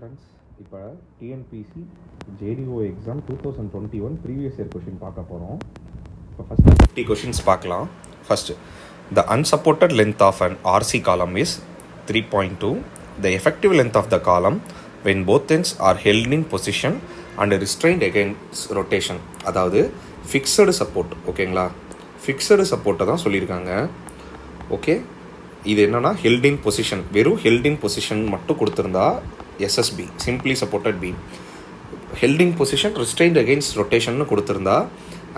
Friends, இப்போ TNPSC JDO exam 2021 previous year question பார்க்க போகிறோம். இப்போ ஃபஸ்ட்டு 50 கொஷின்ஸ் பார்க்கலாம். First, the unsupported length of an RC column is 3.2. The effective length of the column when both ends are held in position and restrained against rotation. அதாவது fixed support. ஓகேங்களா, fixed சப்போர்ட்டை தான் சொல்லியிருக்காங்க. Okay, இது என்னென்னா Heldin position, வெறும் Heldin position மட்டும் கொடுத்துருந்தா SSB, simply supported beam. Held in position restraint against rotation கொடுத்துருந்தா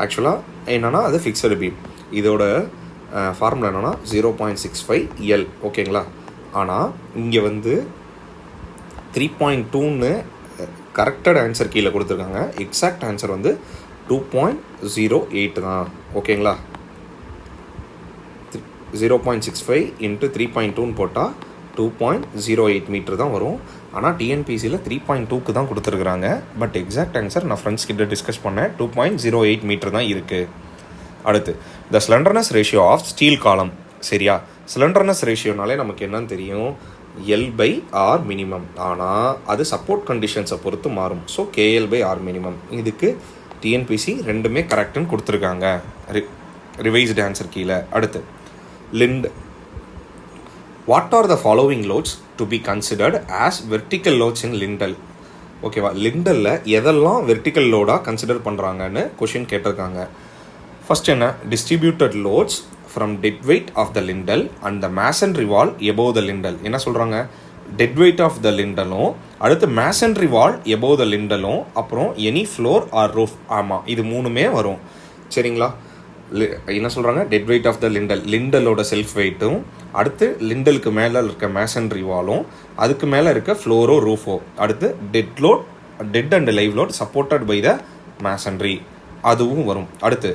ஆக்சுவலாக என்னென்னா அது ஃபிக்ஸடு பீம். இதோட ஃபார்முலா என்னென்னா 0.65 L. ஓகேங்களா, ஆனால் இங்கே வந்து 3.2ன்னு கரெக்டட் ஆன்சர் கீழே கொடுத்துருக்காங்க. எக்ஸாக்ட் ஆன்சர் வந்து 2.08 தான். ஓகேங்களா, 0.65 இன்ட்டு 3.2ன்னு போட்டால் 2.08 மீட்டர் தான் வரும். ஆனால் டிஎன்பிசியில் 3.2க்கு தான் கொடுத்துருக்குறாங்க. பட் எக்ஸாக்ட் ஆன்சர் நான் ஃப்ரெண்ட்ஸ் கிட்ட டிஸ்கஸ் பண்ணேன், 2.08 மீட்டர் தான் இருக்குது. அடுத்து, த ஸ்லெண்டர்னஸ் ரேஷியோ ஆஃப் ஸ்டீல் காலம். சரியா, ஸ்லெண்டர்னஸ் ரேஷியோனாலே நமக்கு என்னன்னு தெரியும், L/R மினிமம். ஆனால் அது சப்போர்ட் கண்டிஷன்ஸை பொறுத்து மாறும். So KL/R minimum. இதுக்கு டிஎன்பிசி ரெண்டுமே கரெக்டுன்னு கொடுத்துருக்காங்க. ரிவைஸ்டு ஆன்சர் கீழே. அடுத்து, lintel. What are the following loads to be considered as vertical loads in lintel? ஓகேவா, லிண்டலில் எதெல்லாம் வெர்டிக்கல் லோடாக கன்சிடர் பண்ணுறாங்கன்னு கொஷின் கேட்டிருக்காங்க. ஃபர்ஸ்ட் என்ன, distributed loads from dead weight of the lintel and the masonry wall above the lintel. என்ன சொல்கிறாங்க, dead weight of the லிண்டலும், அடுத்து மேசன்ரி வால் எபோவ் த லிண்டலும், அப்புறம் எனி ஃப்ளோர் ஆர் ரூஃப். ஆமாம், இது மூணுமே வரும். சரிங்களா, என்ன சொல்கிறாங்க, dead weight of the lintel, லிண்டலோட செல்ஃப் வெயிட்டும், அடுத்து லிண்டலுக்கு மேலே இருக்க மேசன்ரி வாலும், அதுக்கு மேலே இருக்க ஃப்ளோரோ ரூஃபோ, அடுத்து dead load, dead and live load supported by the masonry, அதுவும் வரும். அடுத்து,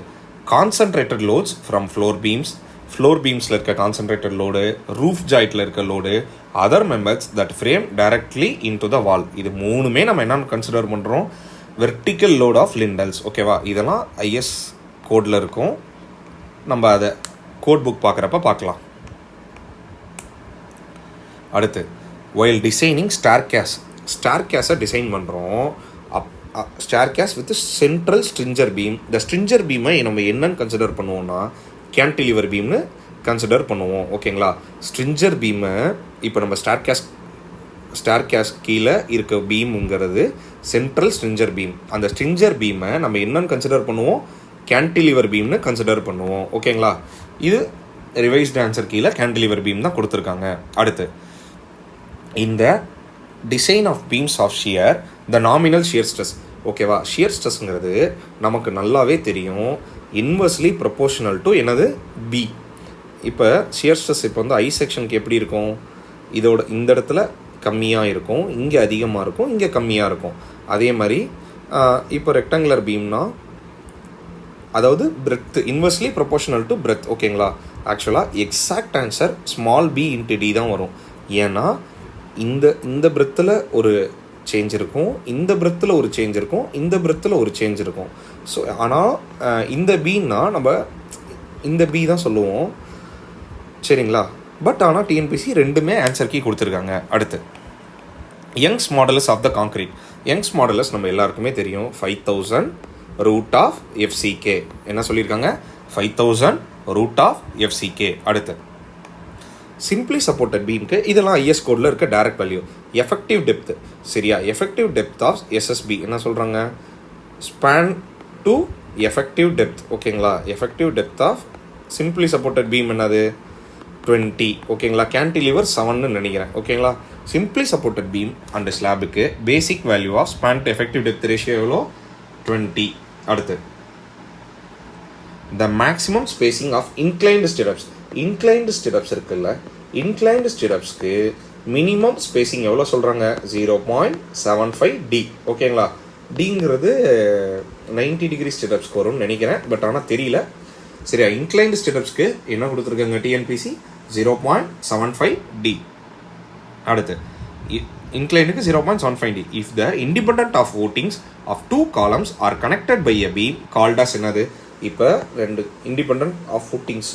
concentrated loads from floor beams, floor பீம்ஸில் இருக்க கான்சன்ட்ரேட்டட் லோடு, ரூஃப் ஜாயிட்டில் இருக்க load, other members that frame directly into the wall. இது மூணுமே நம்ம என்னென்னு கன்சிடர் பண்ணுறோம், வெர்டிக்கல் லோட் ஆஃப் லிண்டல்ஸ். ஓகேவா, இதெல்லாம் ஐஎஸ் கோடில் இருக்கும். நம்ம அதை கோட் புக் பார்க்குறப்ப பார்க்கலாம். அடுத்து, ஒயில் டிசைனிங் ஸ்டார்கேஸை டிசைன் பண்ணுறோம். Staircase with central stringer beam. இந்த ஸ்ட்ரிஞ்சர் பீமை நம்ம என்னன்னு கன்சிடர் பண்ணுவோம்னா கேன்டிலிவர் பீம்னு கன்சிடர் பண்ணுவோம். ஓகேங்களா, ஸ்ட்ரிஞ்சர் பீமை இப்போ நம்ம ஸ்டார்கேஸ் கீழே இருக்க பீமுங்கிறது சென்ட்ரல் ஸ்ட்ரிஞ்சர் பீம். அந்த ஸ்ட்ரிஞ்சர் பீமை நம்ம என்னன்னு கன்சிடர் பண்ணுவோம், கேன்டிலிவர் பீம்னு கன்சிடர் பண்ணுவோம். ஓகேங்களா, இது ரிவைஸ்டு ஆன்சர் கீழே கேன்டிலிவர் பீம் தான் கொடுத்துருக்காங்க. அடுத்து, இந்த design of beams of shear the nominal shear stress. ஓகேவா, ஷியர் ஸ்ட்ரெஸ்ங்கிறது நமக்கு நல்லாவே தெரியும், இன்வெர்ஸ்லி ப்ரொபோர்ஷனல் டு என்னது, பி. இப்போ ஷியர் ஸ்ட்ரெஸ் இப்போ வந்து ஐ செக்ஷனுக்கு எப்படி இருக்கும், இதோட இந்த இடத்துல கம்மியாக இருக்கும், இங்கே அதிகமாக இருக்கும், இங்கே கம்மியாக இருக்கும். அதே மாதிரி இப்போ ரெக்டாங்குலர் பீம்னா அதாவது breadth inversely proportional to breadth. ஓகேங்களா, ஆக்சுவலாக exact answer small b into d தான் வரும். ஏன்னா இந்த பிரெத்தில் ஒரு சேஞ்ச் இருக்கும், இந்த பிரெத்தில் ஒரு சேஞ்ச் இருக்கும், இந்த பிரெத்தில் ஒரு சேஞ்ச் இருக்கும். ஸோ ஆனால் இந்த பீன்னா நம்ம இந்த பி தான் சொல்லுவோம். சரிங்களா, பட் ஆனால் டிஎன்பிசி ரெண்டுமே ஆன்சர் கீ கொடுத்துருக்காங்க. அடுத்து, Young's modulus of the concrete. Young's modulus நம்ம எல்லாருக்குமே தெரியும், 5000 ரூட் ஆஃப் FCK. என்ன சொல்லியிருக்காங்க, 5000 ரூட் ஆஃப் FCK. அடுத்து, சிம்பிளி சப்போர்ட்டட் பீம்க்கு இதெல்லாம் ஐஎஸ் கோடில் இருக்க டைரக்ட் வேல்யூ. Effective depth. சரியா, எஃபெக்டிவ் டெப்த் ஆஃப் SSB என்ன சொல்கிறாங்க, ஸ்பேன் டு எஃபெக்டிவ் டெப்த். ஓகேங்களா, effective depth of simply supported beam என்னது, 20. ஓகேங்களா, கேன்டிலிவர் 7ன்னு நினைக்கிறேன். ஓகேங்களா, சிம்பிளி சப்போர்ட்டட் பீம் அண்ட் ஸ்லாபுக்கு basic value of span to effective depth ratio எவ்வளோ, 20. அடுத்து, the maximum spacing of inclined stirrups. Inclined stirrups இருக்குல்ல, இன்க்ளைன்டு ஸ்டிரப்ஸ்க்கு மினிமம் ஸ்பேசிங் எவ்வளோ சொல்கிறாங்க, 0.75 D. ஓகேங்களா, டிங்கிறது 90 டிகிரி ஸ்டிரப்ஸ்க்கு வரும்னு நினைக்கிறேன், பட் ஆனால் தெரியல. சரியா, இன்க்ளைன்டு ஸ்டிரப்ஸ்க்கு என்ன கொடுத்துருக்காங்க டிஎன்பிசி, 0.75 D. அடுத்து, inclined 0.75 D. If the independent of votings of two columns are connected by a beam called as என்னது, இப்போ ரெண்டு independent of footings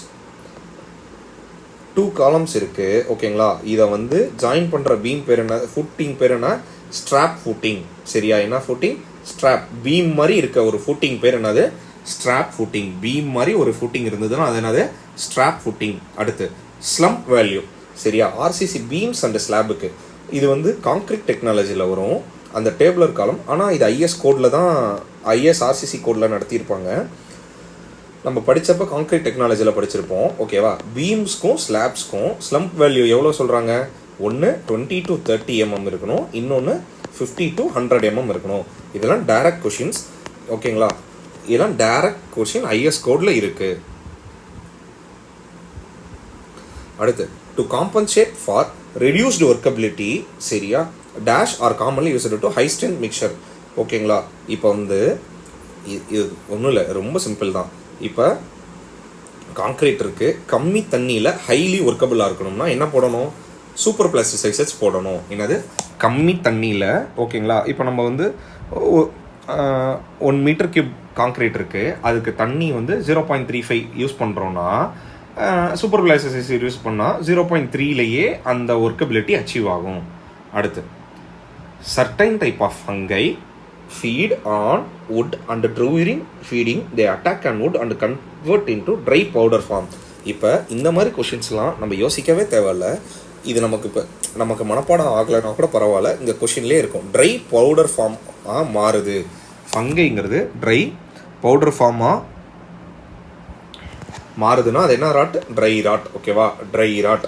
2 columns இருக்கு. ஓகேங்களா, இதை வந்து ஜாயின் பண்ணுற பீம் பேர் என்ன, ஃபுட்டிங் பேர் என்ன, ஸ்ட்ராப் ஃபூட்டிங். சரியா? என்ன ஃபூட்டிங்? ஸ்ட்ராப். பீம் மாதிரி இருக்க ஒரு ஃபூட்டிங் பேர் என்னது? Strap footing. பீம் மாதிரி ஒரு ஃபூட்டிங் இருந்ததுன்னா அது என்னது? Strap footing. அடுத்து ஸ்லம்ப் வேல்யூ. சரியா? ஆர்சிசி பீம்ஸ் அண்ட் ஸ்லாபுக்கு இது வந்து கான்கிரீட் டெக்னாலஜியில் வரும் அந்த டேபிளர் காலம். ஆனால் இது ஐஎஸ் கோடில் தான், ஐஎஸ் ஆர்சிசி கோடில் நடத்தியிருப்பாங்க. நம்ம படித்தப்போ கான்கிரீட் டெக்னாலஜியில் படிச்சிருப்போம். ஓகேவா? பீம்ஸ்க்கும் ஸ்லாப்ஸ்க்கும் ஸ்லம்ப் வேல்யூ எவ்வளோ சொல்கிறாங்க? ஒன்று 20 to 30 mm இருக்கணும், இன்னொன்று 50 to 100 mm இருக்கணும். இதெல்லாம் டைரக்ட் கொஷின்ஸ். ஓகேங்களா? இதெல்லாம் டைரக்ட் கொஷின் ஐஎஸ் கோடில் இருக்குது. அடுத்து to compensate for reduced workability. சரியா? Dash are commonly used to high strength mixture. ஓகேங்களா? இப்போ வந்து இது ஒன்றும் இல்லை, ரொம்ப சிம்பிள் தான். இப்போ கான்க்ரீட் இருக்குது, கம்மி தண்ணியில் ஹைலி ஒர்க்கபிளாக இருக்கணும்னா என்ன போடணும்? சூப்பர் பிளாஸ்டிசைசர்ஸ் போடணும். என்னது? கம்மி தண்ணியில். ஓகேங்களா? இப்போ நம்ம வந்து 1 மீட்டர் கியூப் கான்க்ரீட் இருக்குது, அதுக்கு தண்ணி வந்து 0.35 யூஸ் பண்ணுறோன்னா சூப்பர் பிளாஸ்டிசைசர் யூஸ் பண்ணால் 0.3லேயே அந்த ஒர்க்கபிலிட்டி அச்சீவ் ஆகும். அடுத்து certain type of fungi feed on wood and during feeding they attack on wood and convert into dry powder form. இப்போ இந்த மாதிரி கொஷின்ஸ்லாம் நம்ம யோசிக்கவே தேவையில்ல. இது நமக்கு மனப்பாடம் ஆகலைன்னா கூட பரவாயில்ல, இந்த கொஷின்லேயே இருக்கும். ட்ரை பவுடர் ஃபார்மாக மாறுது. ஃபங்கைங்கிறது ட்ரை பவுடர் ஃபார்மாக மாறுதுன்னா அது என்ன ராட்? Dry rot. ஓகேவா? Dry rot.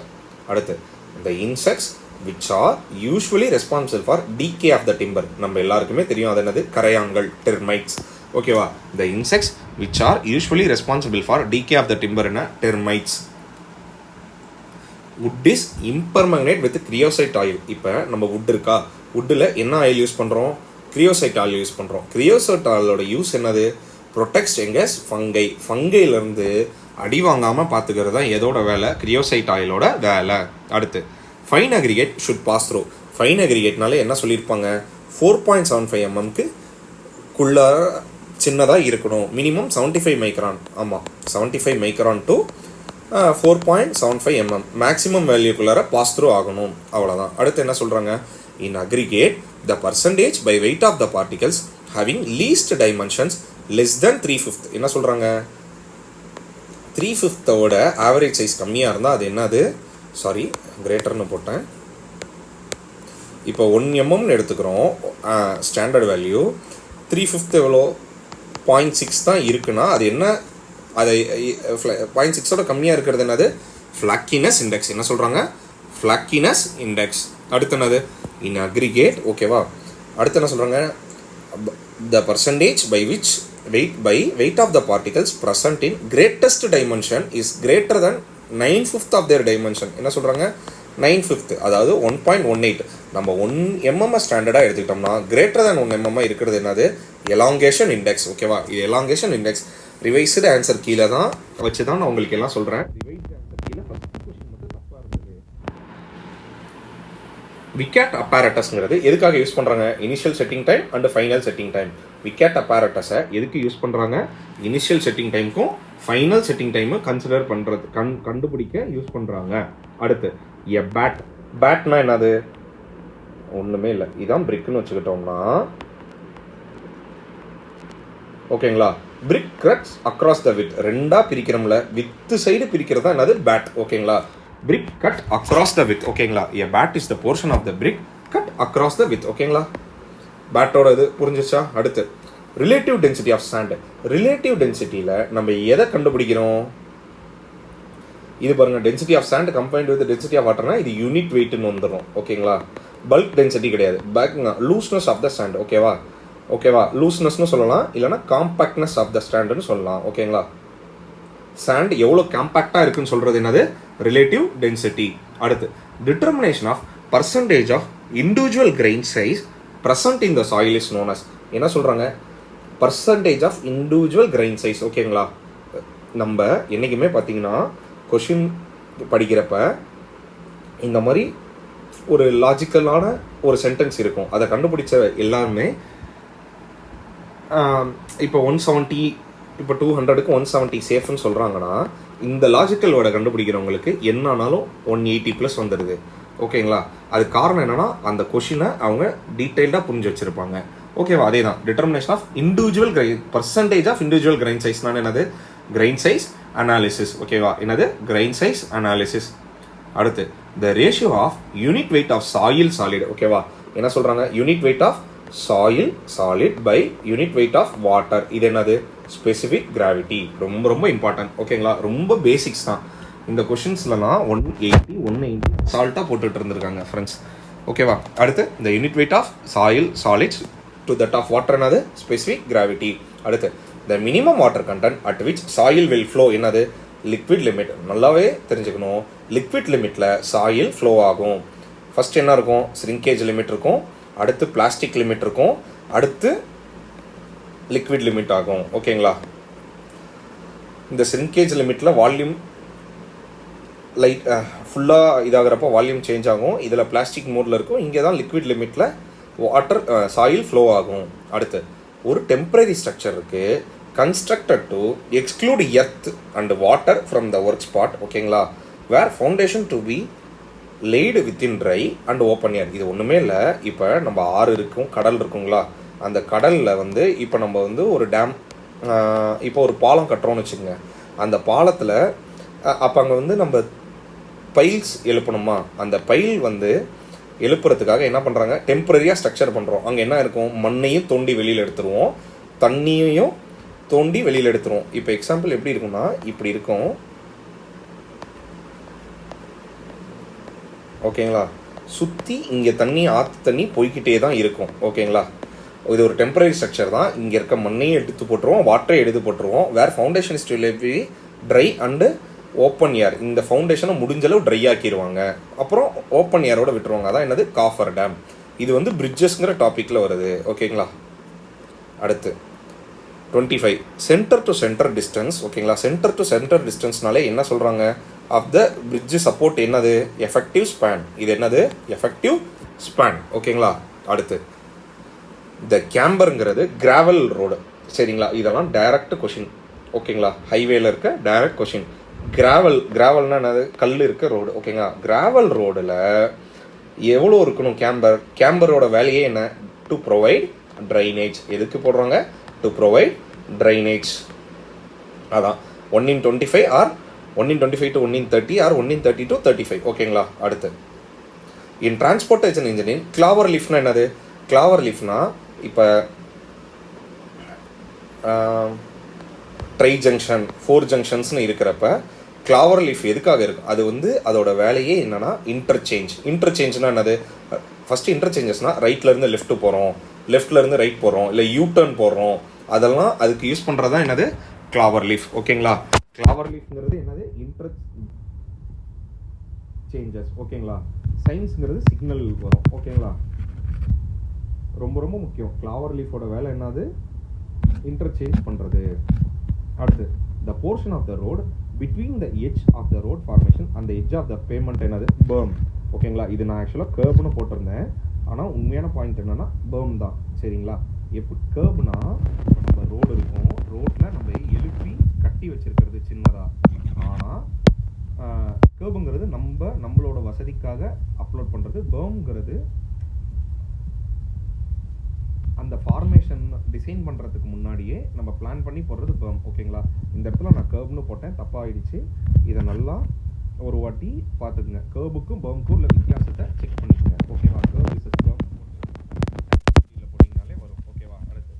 அடுத்து இந்த insects which are usually responsible for decay of the timber. நம்ம எல்லாருக்குமே தெரியும் அது என்னது? கரையான்கள், termites. ஓகேவா? the insects which are usually responsible for decay of the timber என்ன? termites. wood is impermanent with creosote oil. இப்போ நம்ம wood இருக்கா, woodல என்ன ஆயில் யூஸ் பண்ணுறோம்? creosote oil யூஸ் பண்ணுறோம். creosote oilோட யூஸ் என்னது? protects against fungi. ஃபங்கையிலேருந்து அடி வாங்காமல் பார்த்துக்கிறது தான் எதோட வேலை? creosote oilோட வேலை. அடுத்து fine aggregate should pass through. Fine அக்ரிகேட்னால என்ன சொல்லியிருப்பாங்க? 4.75 mmக்கு சின்னதாக இருக்கணும். Minimum 75 micron. ஆமாம், 75 மைக்ரான் டு 4.75 mm மேக்ஸிமம் வேல்யூக்குள்ளார பாஸ் த்ரூ ஆகணும். அவ்வளோதான். அடுத்து என்ன சொல்கிறாங்க? In aggregate the percentage by weight of the particles having least dimensions less than 3/5. என்ன சொல்கிறாங்க? 3/5 ஆவரேஜ் சைஸ் கம்மியாக இருந்தால் அது என்னது? சாரி, கிரேட்டர்னு போட்டேன். இப்போ 1 mm எடுத்துக்கிறோம் ஸ்டாண்டர்ட் வேல்யூ. 3/5 எவ்வளோ? 0.6 தான் இருக்குன்னா அது என்ன? அதை 0.6ஓட கம்மியாக இருக்கிறது என்னது? Flakiness index. என்ன சொல்கிறாங்க? Flakiness index. அடுத்து என்னது? In aggregate. ஓகேவா? அடுத்து என்ன சொல்கிறாங்க? The percentage by which weight of the particles present in greatest dimension is greater than 9/5 of their dimension. என்ன சொல்கிறாங்க? 9/5, அதாவது 1.18. நம்ம 1 mm ஸ்டாண்டர்டாக எடுத்துக்கிட்டோம்னா கிரேட்டர் தேன் 1 mm இருக்கிறது என்னது? Elongation index. ஓகேவா? இது எலாங்கேஷன் இண்டெக்ஸ். ரிவைஸ்டு ஆன்சர் கீழே தான் வச்சு தான் நான் உங்களுக்கு எல்லாம் சொல்கிறேன். ரிவைஸ்டு ஆன்சர் கீழே ஃபஸ்ட் கொஸ்டின் மட்டும் தப்பாக இருந்தது. விக்கெட் அப்பேரட்டஸ்ங்கிறது எதுக்காக யூஸ் பண்ணுறாங்க? Initial setting time and final setting time. Vicat அப்பேரட்டஸை எதுக்கு யூஸ் பண்ணுறாங்க? இனிஷியல் செட்டிங் டைமுக்கும் ஃபைனல் செட்டிங் டைமு கன்சிடர் பண்ணுறது கண்டுபிடிக்க யூஸ் பண்ணுறாங்க. அடுத்து பேட்னா என்னது? ஒன்றுமே இல்லை, இதான் பிரிக்குன்னு வச்சுக்கிட்டோம்னா. ஓகேங்களா? பிரிக் கட்ஸ் அக்ராஸ் த வித். ரெண்டாக பிரிக்கிறோம்ல, வித்து சைடு பிரிக்கிறது தான் என்னது? பேட். ஓகேங்களா? brick cut across the width. ஓகேங்களா? a bat is the portion of the brick cut across the width. ஓகேங்களா? பேட்டோட இது புரிஞ்சிச்சா? அடுத்து relative density of sand. Relative டென்சிட்டியில் நம்ம எதை கண்டுபிடிக்கிறோம்? இது பாருங்க, density of sand combined with density of வாட்டர்னா இது யூனிட் வெயிட்னு வந்துடும். ஓகேங்களா? பல்க் டென்சிட்டி கிடையாது. Looseness of the sand. ஓகேவா? லூஸ்னஸ்னு சொல்லலாம், இல்லைனா காம்பாக்ட்னஸ் ஆஃப் த ஸ்டாண்டுன்னு சொல்லலாம். ஓகேங்களா? சாண்ட் எவ்வளோ காம்பாக்டாக இருக்குன்னு சொல்கிறது என்னது? Relative density. அடுத்து determination of percentage of individual grain size present in the soil is known as. என்ன சொல்கிறாங்க? Percentage of individual grain size. ஓகேங்களா? நம்ம என்றைக்குமே பார்த்தீங்கன்னா கொஷின் படிக்கிறப்ப இந்த மாதிரி ஒரு லாஜிக்கலான ஒரு சென்டென்ஸ் இருக்கும். அதை கண்டுபிடிச்ச எல்லாருமே இப்போ 170, இப்போ 200க்கு 170 சேஃப்னு சொல்கிறாங்கன்னா இந்த லாஜிக்கல் வேர்டை கண்டுபிடிக்கிறவங்களுக்கு என்ன ஆனாலும் 180+ வந்துடுது. ஓகேங்களா? அது காரணம் என்னன்னா அந்த கொஷினை அவங்க டீட்டெயில்டாக புரிஞ்சு வச்சிருப்பாங்க. ஓகேவா? அதே தான் determination of individual percentage of individual grain சைஸ்னால என்னது கிரைன் சைஸ் அனாலிசிஸ். ஓகேவா? என்னது கிரைன் சைஸ் அனாலிசிஸ். அடுத்து the ratio of unit weight of soil solid. ஓகேவா? என்ன சொல்றாங்க? Unit weight of soil solid by unit weight of water. இது என்னது? Specific gravity. ரொம்ப ரொம்ப இம்பார்ட்டன்ட். ஓகேங்களா? ரொம்ப பேசிக்ஸ் தான். இந்த கொஷின்ஸ்லாம் 180 190 சால்ட்டாக போட்டுட்டு இருந்திருக்காங்க ஃப்ரெண்ட்ஸ். ஓகேவா? அடுத்து இந்த unit weight of soil solids to that of water என்னது? Specific gravity. அடுத்து the minimum water content at which soil will flow என்னது? Liquid limit. நல்லாவே தெரிஞ்சுக்கணும். லிக்விட் லிமிட்டில் சாயில் ஃப்ளோ ஆகும். ஃபர்ஸ்ட் என்ன இருக்கும்? ஸ்ரிங்கேஜ் லிமிட் இருக்கும். அடுத்து பிளாஸ்டிக் லிமிட் இருக்கும். அடுத்து லிக்விட் லிமிட் ஆகும். ஓகேங்களா? இந்த ஸ்ரிங்கேஜ் லிமிட்டில் வால்யூம் லைட் ஃபுல்லாக இதாகிறப்போ வால்யூம் சேஞ்ச் ஆகும். இதில் பிளாஸ்டிக் மோடில் இருக்கும். இங்கே தான் லிக்விட் லிமிட்டில் வாட்டர் சாயில் ஃப்ளோ ஆகும். அடுத்து ஒரு டெம்பரரி ஸ்ட்ரக்சர் இருக்குது constructed to exclude earth and water from the work spot. ஓகேங்களா? Where foundation to be laid within dry and open air. இது ஒன்றுமே இல்லை. இப்போ நம்ம ஆறு இருக்கும், கடல் இருக்குங்களா? அந்த கடலில் வந்து இப்போ நம்ம வந்து ஒரு டேம், இப்போ ஒரு பாலம் கட்டுறோம்னு வச்சுக்கோங்க. அந்த பாலத்தில் அப்போ அங்கே வந்து நம்ம பைல்ஸ் எழுப்பணுமா? அந்த பைல் வந்து எழுப்புறதுக்காக என்ன பண்ணுறாங்க? டெம்பரரியாக ஸ்ட்ரக்சர் பண்ணுறோம். அங்கே என்ன இருக்கும்? மண்ணையும் தோண்டி வெளியில் எடுத்துருவோம், தண்ணியையும் தோண்டி வெளியில் எடுத்துருவோம். இப்போ எக்ஸாம்பிள் எப்படி இருக்கும்னா இப்படி இருக்கும். ஓகேங்களா? சுற்றி இங்கே தண்ணி ஆற்று தண்ணி போய்கிட்டே தான் இருக்கும். ஓகேங்களா? இது ஒரு டெம்பரரி ஸ்ட்ரக்சர் தான். இங்கே இருக்க மண்ணையும் எடுத்து போட்டுருவோம், வாட்டரையும் எடுத்து போட்டுருவோம். Where foundation is to be dry and open air. இந்த ஃபவுண்டேஷனை முடிஞ்சளவு ட்ரை ஆக்கிடுவாங்க, அப்புறம் ஓப்பன் ஏரோட விட்டுருவாங்க. அதான் என்னது? Coffer dam. இது வந்து பிரிட்ஜஸ்ங்கிற டாப்பிக்கில் வருது. ஓகேங்களா? அடுத்து 25 சென்டர் டு சென்டர் டிஸ்டன்ஸ். ஓகேங்களா? சென்டர் டு சென்டர் டிஸ்டன்ஸ்னாலே என்ன சொல்கிறாங்க? ஆஃப் த பிரிட்ஜ் சப்போர்ட் என்னது? Effective span. இது என்னது? Effective span. ஓகேங்களா? அடுத்து த கேம்பருங்கிறது கிராவல் ரோடு. சரிங்களா? இதெல்லாம் டைரக்ட் கொஷின். ஓகேங்களா? ஹைவேல இருக்க டைரக்ட் கொஷின். கிராவல்னா என்னது? கல் இருக்க ரோடு. ஓகேங்களா? கிராவல் ரோடில் எவ்வளோ இருக்கணும் கேம்பர்? கேம்பரோட வேலையே என்ன? To provide drainage. எதுக்கு போடுறாங்க? To provide drainage. அதான் 1/25 ஆர் 1/25 to 1/30 ஆர் 1/30 to 35. ஓகேங்களா? அடுத்து இன் டிரான்ஸ்போர்ட்டேஷன் இன்ஜினியரிங் கிளாவர் லீஃப்னா என்னது? கிளாவர் லீஃப்னா இப்போ ட்ரை ஜங்ஷன் 4 ஜங்ஷன்ஸ்னு இருக்கிறப்ப கிளாவர் லீஃப் எதுக்காக இருக்கும்? அது வந்து அதோட வேலையே என்னன்னா இன்டர்சேஞ்ச். இன்டர்சேஞ்ச்னா என்னது? ஃபர்ஸ்ட் இன்டர்சேஞ்சஸ்னால் ரைட்லேருந்து லெஃப்ட் போகிறோம், லெஃப்ட்லேருந்து ரைட் போகிறோம், இல்லை யூ டர்ன் போடுறோம். அதெல்லாம் அதுக்கு யூஸ் பண்ணுறது தான் என்னது? கிளாவர் லீஃப். ஓகேங்களா? கிளாவர் லீஃப்ங்கிறது என்னது? இன்டர்சேஞ்சஸ். ஓகேங்களா? சைன்ஸுங்கிறது சிக்னல் வரும். ஓகேங்களா? ரொம்ப ரொம்ப முக்கியம். கிளாவர் லீஃபோட வேலை என்னது? இன்டர்சேஞ்ச் பண்ணுறது. அடுத்து the portion of the road between the edge of the road formation அந்த எட்ஜ் ஆஃப் த பேமெண்ட் என்னது? பேர்ம். ஓகேங்களா? இது நான் ஆக்சுவலாக கேர்ப்னு போட்டிருந்தேன், ஆனால் உண்மையான பாயிண்ட் என்னன்னா பேர்ம் தான். சரிங்களா? எப்படி கேர்ப்னா நம்ம ரோடு இருக்கும், ரோட்டில் நம்ம எழுப்பி கட்டி வச்சிருக்கிறது சின்னதாக. ஆனால் கேர்புங்கிறது நம்மளோட வசதிக்காக அப்லோட் பண்ணுறது. பேர்ம்ங்கிறது அந்த ஃபார்மேஷன் டிசைன் பண்ணுறதுக்கு முன்னாடியே நம்ம பிளான் பண்ணி போடுறது பேர்ம். ஓகேங்களா? இந்த இடத்துல நான் கேர்ப்னு போட்டேன், தப்பாகிடுச்சு. இதை நல்லா ஒரு வாட்டி பார்த்துக்குங்க. கேர்புக்கும் பேர்முக்கும் உள்ள வித்தியாசத்தை செக் பண்ணிக்கோங்க. ஓகேவா? கேர்ப் இஸ் பேர்ம் போட்டிங்கனாலே வரும். ஓகேவா? அடுத்து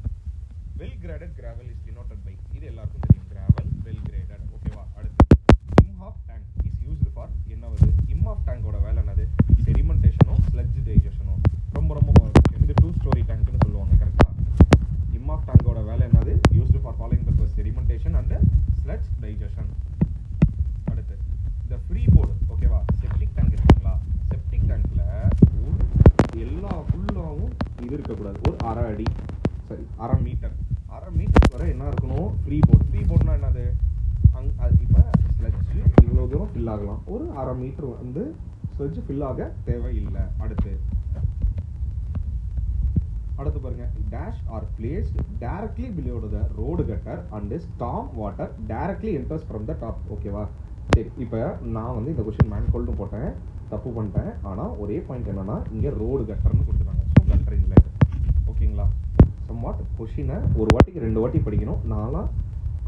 well graded gravel is denoted by. இது எல்லாருக்கும் தெரியும். Gravel well graded. ஓகேவா? அடுத்து Imhoff tank is used for என்ன வருது? இம் ஆஃப் டேங்கோட வேலை என்னது? செடிமெண்டேஷனும் ஸ்லட்ஜ் டைஜஷனும். ரொம்ப ரொம்ப இது 2 ஸ்டோரி டேங்க்னு சொல்லுவாங்க. கரெக்டாக? இம் ஆஃப் டேங்கோட வேலை என்னது? Used for following purpose sedimentation and sludge digestion. அடுத்து இந்த ஃப்ரீ போர்டு. ஓகேவா? செப்டிக் டேங்க் இருக்குங்களா? செப்டிக் டேங்க்ல எல்லா ஃபுல்லாகவும் இது இருக்கக்கூடாது. ஒரு அரை அடி, சரி அரை மீட்டர் வரை என்ன இருக்கணும்? Free board. ஃப்ரீ போர்டுனா என்னது? இப்போ ஸ்லட்ஜ் இவ்வளோ தூரம் ஃபில் ஆகலாம், ஒரு அரை மீட்டர் வந்து ஸ்லட்ஜ் ஃபில் ஆக தேவையில்லை. அடுத்து பாருங்க, dash R placed directly below the road gutter and storm water directly enters from the top. ஓகேவா? சரி, இப்போ நான் வந்து இந்த கொஸ்டின் மேன்கோல்னு போட்டேன், தப்பு பண்ணிட்டேன். ஆனால் ஒரே பாயிண்ட் என்னன்னா, இங்கே ரோடு கட்டர்னு கொடுத்துருக்காங்க. So cutter inlet. ஓகேங்களா? சம்வாட் கொஷினை ஒரு வாட்டிக்கு 2 வாட்டி படிக்கணும். நான்லாம்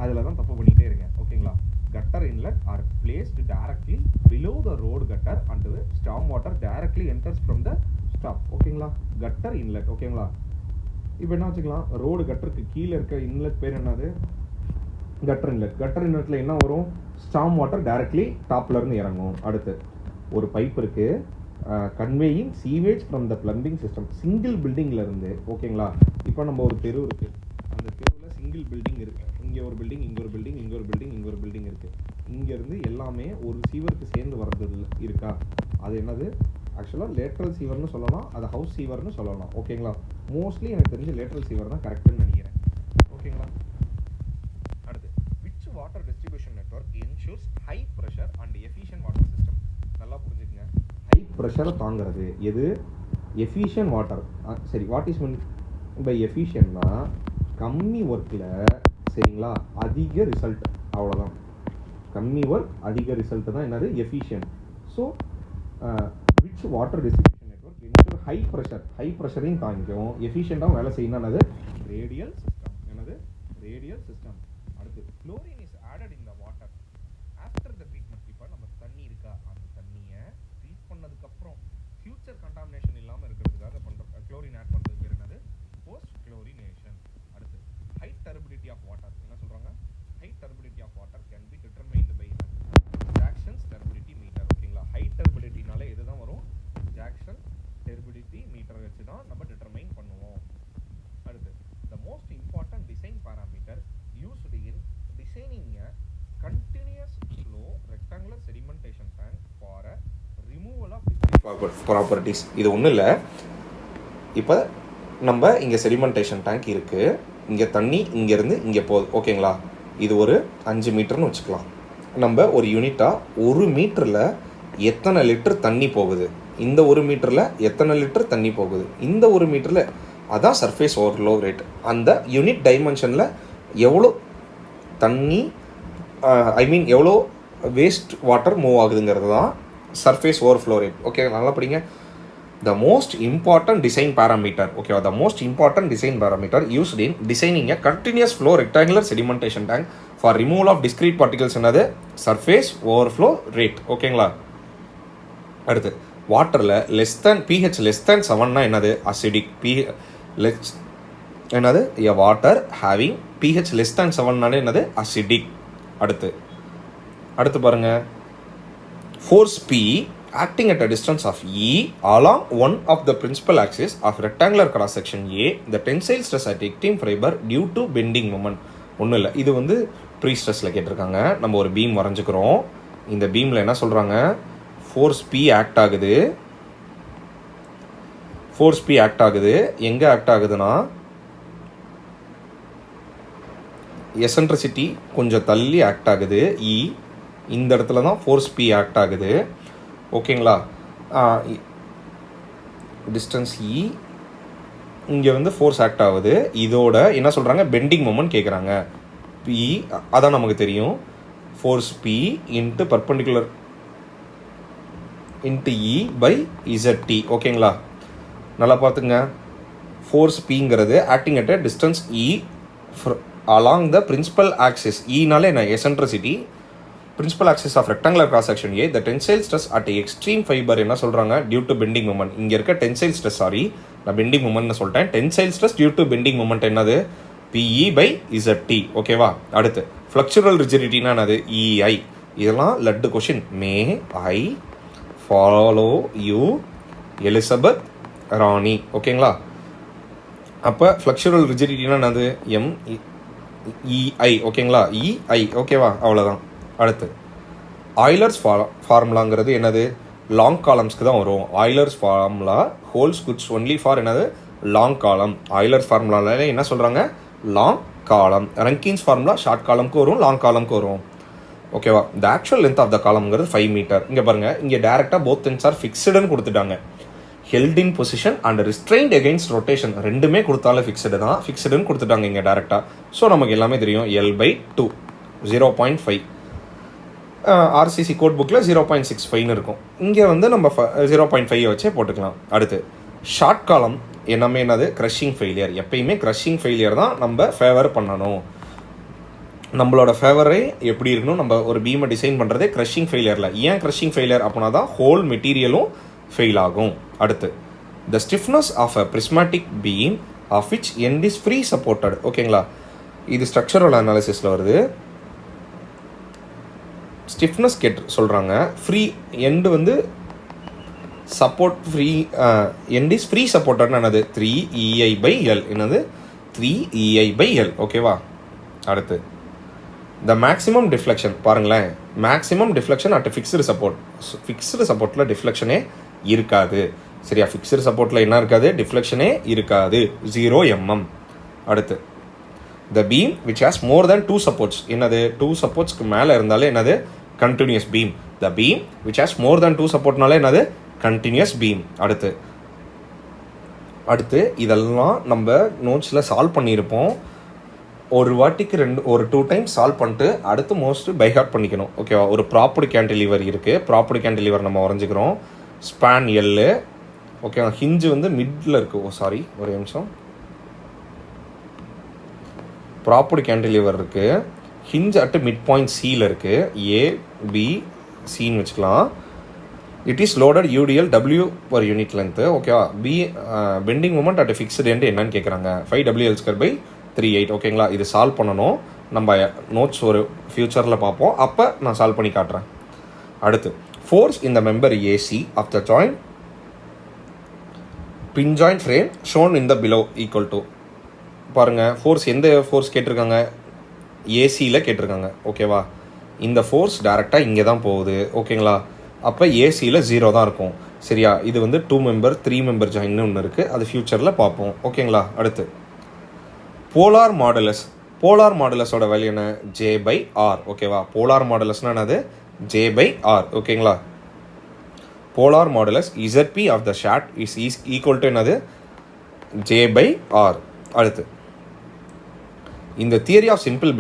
அதில் தான் தப்பு பண்ணிகிட்டே இருக்கேன். ஓகேங்களா? Gutter inlet are placed directly below the road gutter and storm water directly enters from the stop. ஓகேங்களா? Gutter inlet. ஓகேங்களா? இப்போ என்ன வச்சுக்கலாம், ரோடு கட்டருக்கு கீழே இருக்க இன்லெட் பேர் என்னது? Cutter inlet. கட்டர் இன்லெட்டில் என்ன வரும்? ஸ்டார்ம் வாட்டர் டைரக்ட்லி டாப்லேருந்து இறங்கும். அடுத்து ஒரு பைப் இருக்குது, conveying sewage from the plumbing system, single பில்டிங்லேருந்து. ஓகேங்களா? இப்போ நம்ம ஒரு தெரு இருக்குது, அந்த தெருவில் சிங்கிள் பில்டிங் இருக்குது. இங்கே ஒரு பில்டிங், இங்கே ஒரு பில்டிங், இங்கே ஒரு பில்டிங், இங்கே ஒரு பில்டிங் இருக்குது. இங்கேருந்து எல்லாமே ஒரு சீவருக்கு சேர்ந்து வர்றது இருக்கா? அது என்னது? ஆக்சுவலாக லேட்ரல் சீவர்னு சொல்லலாம், அது ஹவுஸ் சீவர்னு சொல்லலாம். ஓகேங்களா? மோஸ்ட்லி எனக்கு தெரிஞ்ச லேட்ரல் சீவர் தான் கரெக்டுன்னு நினைக்கிறேன். ஓகேங்களா? அடுத்து, which water distribution network ensures high pressure and efficient water system? நல்லா புரிஞ்சுக்கங்க. ஹை ப்ரெஷரை தாங்கிறது எது? Efficient water. சரி, வாட் இஸ் மீன் பை எஃபிஷியன்ட்னா கம்மி ஒர்க்கில், சரிங்களா, அதிக ரிசல்ட். அவ்வளோதான். கம்மி ஒர்க் அதிக ரிசல்ட் தான் என்னது? Efficient. So which water distribution network ensure high pressure, high ப்ரெஷரையும் தாங்கிக்கும், எஃபிஷியண்டாகவும் வேலை செய்யணும். என்னது? Radial system. என்னது? Radial system. அடுத்து, chlorine is added in the water after the treatment. இப்போ நம்ம தண்ணி இருக்கா, அந்த தண்ணியை ட்ரீட் பண்ணதுக்கப்புறம் ஃபியூச்சர் கண்டாமினேஷன் இல்லாமல் இருக்கிறதுக்காக பண்ணுறோம். குளோரின் ஆட் பண்ணுறது பேர் என்னது? Post chlorination. அடுத்து, ஹை டர்பிடிட்டி ஆஃப் வாட்டர். என்ன சொல்கிறாங்க? High turbidity of water can be determined by Jackson's turbidity meter. ஓகேங்களா? ஹை டர்பிடிட்டினால எது தான் வரும்? ஜாக்சன் டர்பிடிட்டி மீட்டர் வச்சு தான் நம்ம டிட்டர்மைன் பண்ணுவோம். அடுத்து, the most important design parameter used in designing a continuous flow rectangular sedimentation tank for a removal of properties. இது ஒன்றும் இல்லை. இப்போ நம்ம இங்கே செடிமெண்டேஷன் டேங்க் இருக்குது, இங்கே தண்ணி இங்கேருந்து இங்கே போகுது. ஓகேங்களா? இது ஒரு 5 மீட்டர்னு வச்சுக்கலாம். நம்ம ஒரு யூனிட்டாக 1 மீட்டரில் எத்தனை லிட்டர் தண்ணி போகுது, இந்த 1 மீட்டரில் எத்தனை லிட்டர் தண்ணி போகுது, இந்த 1 மீட்டரில், அதான் சர்ஃபேஸ் ஓவர்ஃப்ளோ ரேட். அந்த யூனிட் டைமென்ஷனில் எவ்வளோ தண்ணி, எவ்வளோ வேஸ்ட் வாட்டர் மூவ் ஆகுதுங்கிறது தான் சர்ஃபேஸ் ஓவர்ஃப்ளோ ரேட். ஓகே, நல்லா படிங்க. The most important design parameter, okay, the most important design parameter used in designing a continuous flow rectangular sedimentation tank for removal of discrete particles என்னது? surface overflow rate. ஓகேங்களா? அடுத்து, வாட்டரில் pH less than 7னா என்னது? acidic. என்னது? a water having pH less than 7னாலே என்னது? acidic. அடுத்து பாருங்க, force P acting at a distance of E along one of the principal axis of rectangular cross section A, the tensile stress at extreme fiber due to bending moment. ஒன்றும் இல்லை, இது வந்து pre ஸ்ட்ரெஸ்ஸில் கேட்டிருக்காங்க. நம்ம ஒரு beam வரைஞ்சிக்கிறோம். இந்த பீமில் என்ன சொல்கிறாங்க? ஃபோர்ஸ் பி ஆக்ட் ஆகுது. ஃபோர்ஸ் பி ஆக்ட் ஆகுது. எங்கே ஆக்ட் ஆகுதுன்னா, எசன்ட்ரிசிட்டி கொஞ்சம் தள்ளி ஆக்ட் ஆகுது. இ இந்த இடத்துல தான் ஃபோர்ஸ் பி ஆக்ட் ஆகுது. ஓகேங்களா? டிஸ்டன்ஸ் இ, இங்கே வந்து ஃபோர்ஸ் ஆக்ட் ஆகுது. இதோட என்ன சொல்கிறாங்க? பெண்டிங் மொமெண்ட் கேட்குறாங்க. பி, அதான் நமக்கு தெரியும், force P into perpendicular into e by Z. ஓகேங்களா? நல்லா பார்த்துங்க. ஃபோர்ஸ் பிங்கிறது acting at a distance e along the principal axis. ஈனாலே என்ன? Eccentricity. Principal axis of rectangular cross section A, the tensile stress at extreme fibre என்ன சொல்கிறாங்க? Due to bending moment. இங்கே இருக்க டென்சைல் ஸ்ட்ரெஸ், சாரி நான் bending மூமெண்ட்னு சொல்லிட்டேன். Tensile stress due to bending moment என்னது? P e by Z. ஓகேவா? அடுத்து, ஃப்ளக்சுரல் ரிஜிடிட்டினா என்னது? இஐ. இதெல்லாம் லட்டு question. May I follow you Elizabeth Rani. ஓகேங்களா? அப்போ ஃப்ளக்சுரல் ரிஜிடிட்டினா என்னது? இஐ. ஓகேங்களா? இஐ. ஓகேவா? அவ்வளோதான். அடுத்து, ஆய்லர்ஸ் ஃபார்முலாங்கிறது என்னது? லாங் காலம்ஸ்க்கு தான் வரும். Euler's formula holds good only for என்னது? Long column. ஆய்லர்ஸ் ஃபார்முலாவில் என்ன சொல்கிறாங்க? லாங் காலம். ரங்கின்ஸ் ஃபார்முலா ஷார்ட் காலம்க்கு வரும், லாங் காலம்க்கு வரும். ஓகேவா? The actual length of the காலம்ங்கிறது 5 மீட்டர். இங்கே பாருங்கள், இங்கே டேரெக்டாக போத் எண்ட்ஸ் ஆர் ஃபிக்ஸ்டுன்னு கொடுத்துட்டாங்க. Held in position and restraint against rotation ரெண்டுமே கொடுத்தாலும் ஃபிக்ஸ்டு தான். ஃபிக்ஸ்டுன்னு கொடுத்துட்டாங்க இங்கே டேரெக்டாக. ஸோ நமக்கு எல்லாமே தெரியும். L/2 0.5. ஆர்சிசி கோட் புக்கில் 0.65 இருக்கும். இங்கே வந்து நம்ம 0.5 வச்சே போட்டுக்கலாம். அடுத்து ஷார்ட் காலம் எல்லாமே என்னது க்ரஷிங் ஃபெயிலியர். எப்பயுமே க்ரஷிங் ஃபெயிலியர் தான் நம்ம ஃபேவர் பண்ணணும். நம்மளோட ஃபேவரே எப்படி இருக்கணும், நம்ம ஒரு பீமை டிசைன் பண்ணுறதே க்ரஷிங் ஃபெயிலியரில். ஏன் க்ரஷிங் ஃபெயிலியர் அப்படின்னா தான் ஹோல் மெட்டீரியலும் ஃபெயில் ஆகும். அடுத்து the stiffness of a prismatic beam of which end is free supported. ஓகேங்களா, இது ஸ்ட்ரக்சரல் அனாலிசிஸில் வருது. ஸ்டிஃப்னஸ் சொல்கிறாங்க, ஃப்ரீ எண்டு வந்து support free end is free சப்போர்ட்டட்னு என்னது 3EI/L. என்னது 3EI/L. ஓகேவா. அடுத்து த மேக்ஸிமம் டிஃப்ளெக்ஷன் பாருங்களேன், maximum deflection at fixed support. Fixed சப்போர்ட்டில் டிஃப்ளெக்ஷனே இருக்காது. சரியா, ஃபிக்ஸ்டு சப்போர்ட்டில் என்ன இருக்காது, டிஃப்ளெக்ஷனே இருக்காது, 0 mm. அடுத்து the beam which has more than 2 supports. என்னது 2 சப்போர்ட்ஸ்க்கு மேலே இருந்தாலே என்னது continuous beam. The beam which has more than 2 சப்போர்ட்னாலே என்னது கண்டினியூஸ் பீம். அடுத்து இதெல்லாம் நம்ம நோட்ஸில் சால்வ் பண்ணியிருப்போம். ஒரு வாட்டிக்கு 2 டைம் சால்வ் பண்ணிட்டு அடுத்து மோஸ்ட் பைஹார்ட் பண்ணிக்கணும். ஓகேவா. ஒரு ப்ராப்பர்டு கேன்டிலீவர் இருக்குது. ப்ராப்பர்டு கேன்டிலீவர் நம்ம வரைஞ்சிக்கிறோம். ஸ்பேன் எல்லு. ஓகேவா. ஹிஞ்சு வந்து மிட்டில் இருக்குது. ஒரு நிமிஷம். ப்ராப்பர்டு கேன்டிலீவர் இருக்குது. ஹிஞ்ச் அட்டு மிட் பாயிண்ட் சியில் இருக்குது. ABCன்னு வச்சுக்கலாம். It is loaded UDL W per unit length. ஓகேவா. Bending moment at fixed end என்னன்னு கேட்குறாங்க. 5WL²/38. ஓகேங்களா. இது சால்வ் பண்ணணும். நம்ம நோட்ஸ் ஒரு ஃப்யூச்சரில் பார்ப்போம், அப்போ நான் சால்வ் பண்ணி காட்டுறேன். அடுத்து ஃபோர்ஸ் இந்த member AC of the joint pin joint frame shown in the below equal to. பாருங்கள், ஃபோர்ஸ் எந்த ஃபோர்ஸ் கேட்டிருக்காங்க, ஏசியில் கேட்டிருக்காங்க. ஓகேவா. இந்த ஃபோர்ஸ் டேரெக்டாக இங்கே தான் போகுது. ஓகேங்களா. அப்போ ஏசியில் 0 தான் இருக்கும். சரியா. இது வந்து 2 மெம்பர் 3 மெம்பர் ஜாயின்னு ஒன்று இருக்குது, அது ஃப்யூச்சரில் பார்ப்போம். ஓகேங்களா. அடுத்து போலார் மாடுலஸ். போலார் மாடுலஸோட வேல்யூ என்ன, J/R. ஓகேவா. போலார் மாடுலஸ்னால் என்னது, J/R. ஓகேங்களா. Polar modulus ZP of the shaft is equal to என்னது, J/R. அடுத்து இந்த தியரி ஆஃப் சிம்பிள்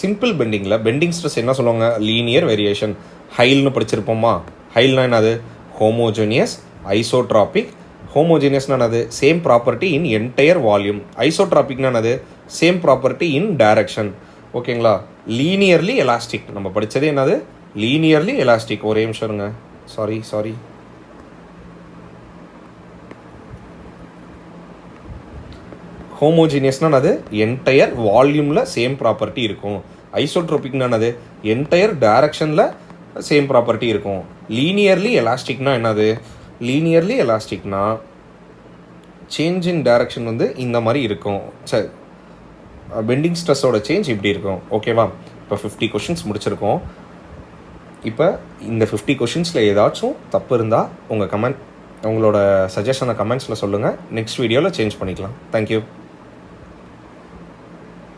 சிம்பிள் பெண்டிங்கில் பெண்டிங் ஸ்ட்ரெஸ் என்ன சொல்லுவாங்க, லீனியர் வேரியேஷன். ஹைல்னு படிச்சிருப்போமா. ஹைல்னா என்னது, ஹோமோஜீனியஸ் ஐசோட்ராபிக். ஹோமோஜீனியஸ்னா என்னது, same property in entire volume. ஐசோட்ராபிக்னா என்னது, சேம் ப்ராப்பர்ட்டி இன் டைரக்ஷன். ஓகேங்களா. லீனியர்லி எலாஸ்டிக் நம்ம படித்ததே என்னது, லீனியர்லி எலாஸ்டிக். ஒரே நிமிஷம் இருங்க. சாரி ஹோமோஜீனியஸ்னா அது என்டையர் வால்யூமில் சேம் ப்ராப்பர்ட்டி இருக்கும். ஐசோட்ரோபிக்னா என்னது, என்டையர் டைரக்ஷனில் சேம் ப்ராப்பர்ட்டி இருக்கும். லீனியர்லி எலாஸ்டிக்னா என்னது, லீனியர்லி எலாஸ்டிக்னா சேஞ்ச் இன் டைரக்ஷன் வந்து இந்த மாதிரி இருக்கும். சரி, பெண்டிங் ஸ்ட்ரெஸ்ஸோட சேஞ்ச் இப்படி இருக்கும். ஓகேவா. இப்போ 50 கொஷின்ஸ் முடிச்சிருக்கோம். இப்போ இந்த 50 கொஷின்ஸில் ஏதாச்சும் தப்பு இருந்தால் உங்களோட சஜஷனை கமெண்ட்ஸில் சொல்லுங்கள். நெக்ஸ்ட் வீடியோவில் சேஞ்ச் பண்ணிக்கலாம். தேங்க்யூ.